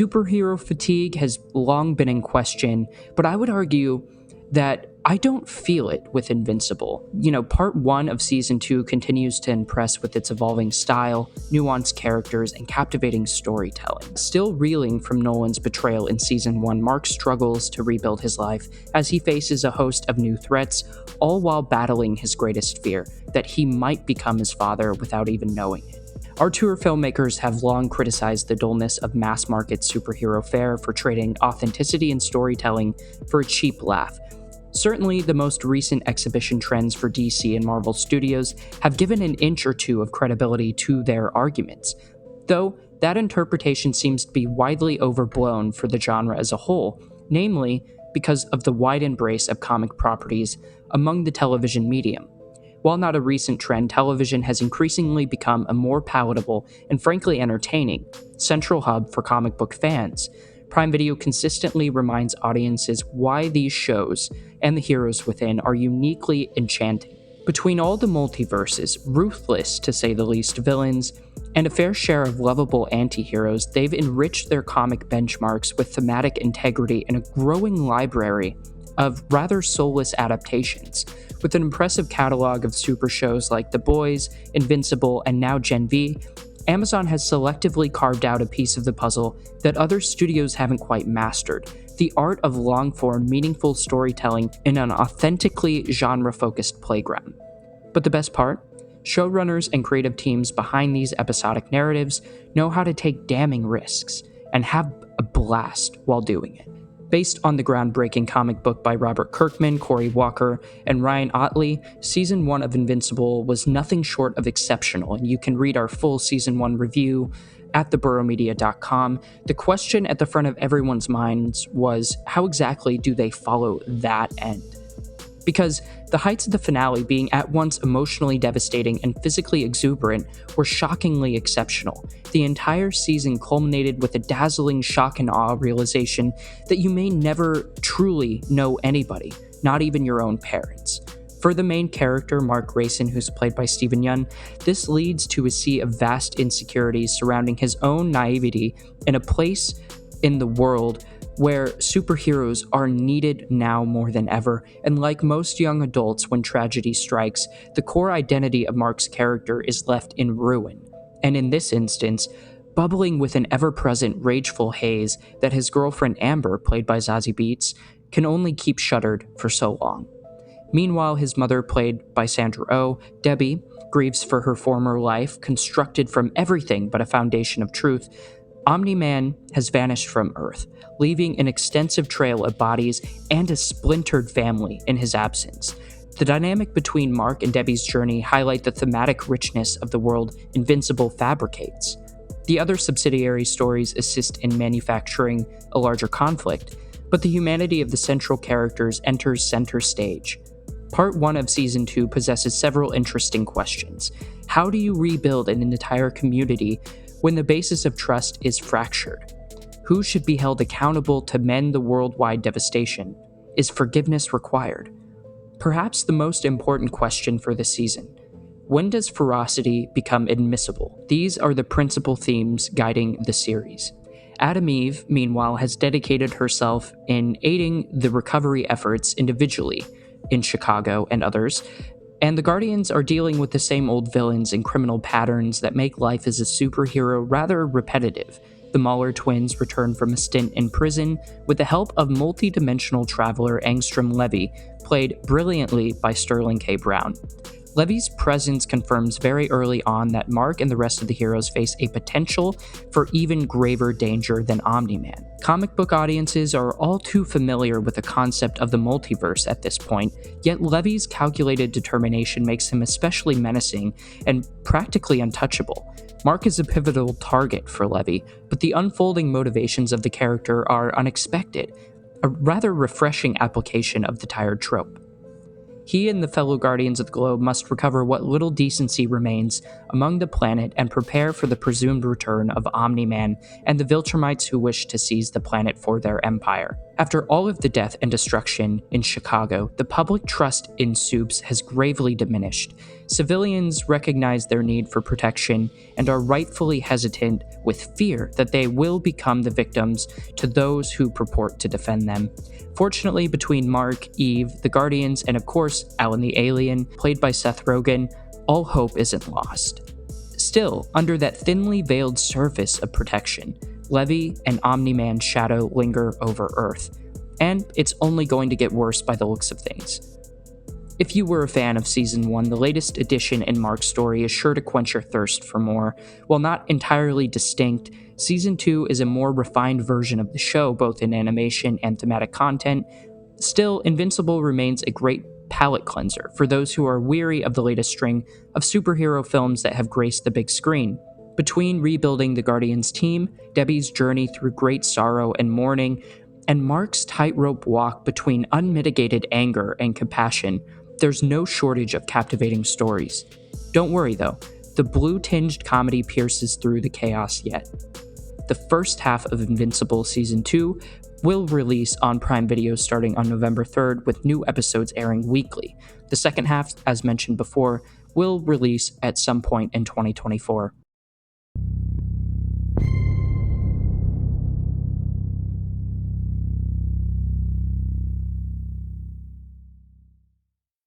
superhero fatigue has long been in question, but I would argue that I don't feel it with Invincible. Part 1 of Season 2 continues to impress with its evolving style, nuanced characters, and captivating storytelling. Still reeling from Nolan's betrayal in Season 1, Mark struggles to rebuild his life as he faces a host of new threats, all while battling his greatest fear, that he might become his father without even knowing it. Auteur filmmakers have long criticized the dullness of mass-market superhero fare for trading authenticity and storytelling for a cheap laugh. Certainly, the most recent exhibition trends for DC and Marvel Studios have given an inch or two of credibility to their arguments, though that interpretation seems to be widely overblown for the genre as a whole, namely because of the wide embrace of comic properties among the television medium. While not a recent trend, television has increasingly become a more palatable and frankly entertaining central hub for comic book fans. Prime Video consistently reminds audiences why these shows and the heroes within are uniquely enchanting. Between all the multiverses, ruthless to say the least villains, and a fair share of lovable anti-heroes, they've enriched their comic benchmarks with thematic integrity and a growing library of rather soulless adaptations. With an impressive catalog of super shows like The Boys, Invincible, and now Gen V, Amazon has selectively carved out a piece of the puzzle that other studios haven't quite mastered: the art of long-form, meaningful storytelling in an authentically genre-focused playground. But the best part? Showrunners and creative teams behind these episodic narratives know how to take damning risks and have a blast while doing it. Based on the groundbreaking comic book by Robert Kirkman, Cory Walker, and Ryan Ottley, Season 1 of Invincible was nothing short of exceptional, and you can read our full Season 1 review at theburrowmedia.com. The question at the front of everyone's minds was, how exactly do they follow that end? Because the heights of the finale, being at once emotionally devastating and physically exuberant, were shockingly exceptional. The entire season culminated with a dazzling shock and awe realization that you may never truly know anybody, not even your own parents. For the main character, Mark Grayson, who's played by Stephen Yeun, this leads to a sea of vast insecurities surrounding his own naivety in a place in the world where superheroes are needed now more than ever, and like most young adults when tragedy strikes, the core identity of Mark's character is left in ruin, and in this instance, bubbling with an ever-present rageful haze that his girlfriend Amber, played by Zazie Beetz, can only keep shuttered for so long. Meanwhile, his mother, played by Sandra Oh, Debbie, grieves for her former life, constructed from everything but a foundation of truth. Omni-Man has vanished from Earth, leaving an extensive trail of bodies and a splintered family in his absence. The dynamic between Mark and Debbie's journey highlight the thematic richness of the world Invincible fabricates. The other subsidiary stories assist in manufacturing a larger conflict, but the humanity of the central characters enters center stage. Part 1 of Season 2 possesses several interesting questions. How do you rebuild an entire community when the basis of trust is fractured? Who should be held accountable to mend the worldwide devastation? Is forgiveness required? Perhaps the most important question for this season: when does ferocity become admissible? These are the principal themes guiding the series. Adam Eve, meanwhile, has dedicated herself in aiding the recovery efforts individually in Chicago and others, and the Guardians are dealing with the same old villains and criminal patterns that make life as a superhero rather repetitive. The Mahler twins return from a stint in prison with the help of multi-dimensional traveler Angstrom Levy, played brilliantly by Sterling K. Brown. Levy's presence confirms very early on that Mark and the rest of the heroes face a potential for even graver danger than Omni-Man. Comic book audiences are all too familiar with the concept of the multiverse at this point, yet Levy's calculated determination makes him especially menacing and practically untouchable. Mark is a pivotal target for Levy, but the unfolding motivations of the character are unexpected, a rather refreshing application of the tired trope. He and the fellow Guardians of the Globe must recover what little decency remains among the planet and prepare for the presumed return of Omni-Man and the Viltrumites who wish to seize the planet for their empire. After all of the death and destruction in Chicago, the public trust in soups has gravely diminished. Civilians recognize their need for protection and are rightfully hesitant with fear that they will become the victims to those who purport to defend them. Fortunately, between Mark, Eve, the Guardians, and of course, Alan the Alien, played by Seth Rogen, all hope isn't lost. Still, under that thinly veiled surface of protection, Levy and Omni-Man's shadow linger over Earth, and it's only going to get worse by the looks of things. If you were a fan of Season 1, the latest addition in Mark's story is sure to quench your thirst for more. While not entirely distinct, Season 2 is a more refined version of the show, both in animation and thematic content. Still, Invincible remains a great palate cleanser for those who are weary of the latest string of superhero films that have graced the big screen. Between rebuilding the Guardians team, Debbie's journey through great sorrow and mourning, and Mark's tightrope walk between unmitigated anger and compassion, there's no shortage of captivating stories. Don't worry though, the blue-tinged comedy pierces through the chaos yet. The first half of Invincible Season 2 will release on Prime Video starting on November 3rd, with new episodes airing weekly. The second half, as mentioned before, will release at some point in 2024.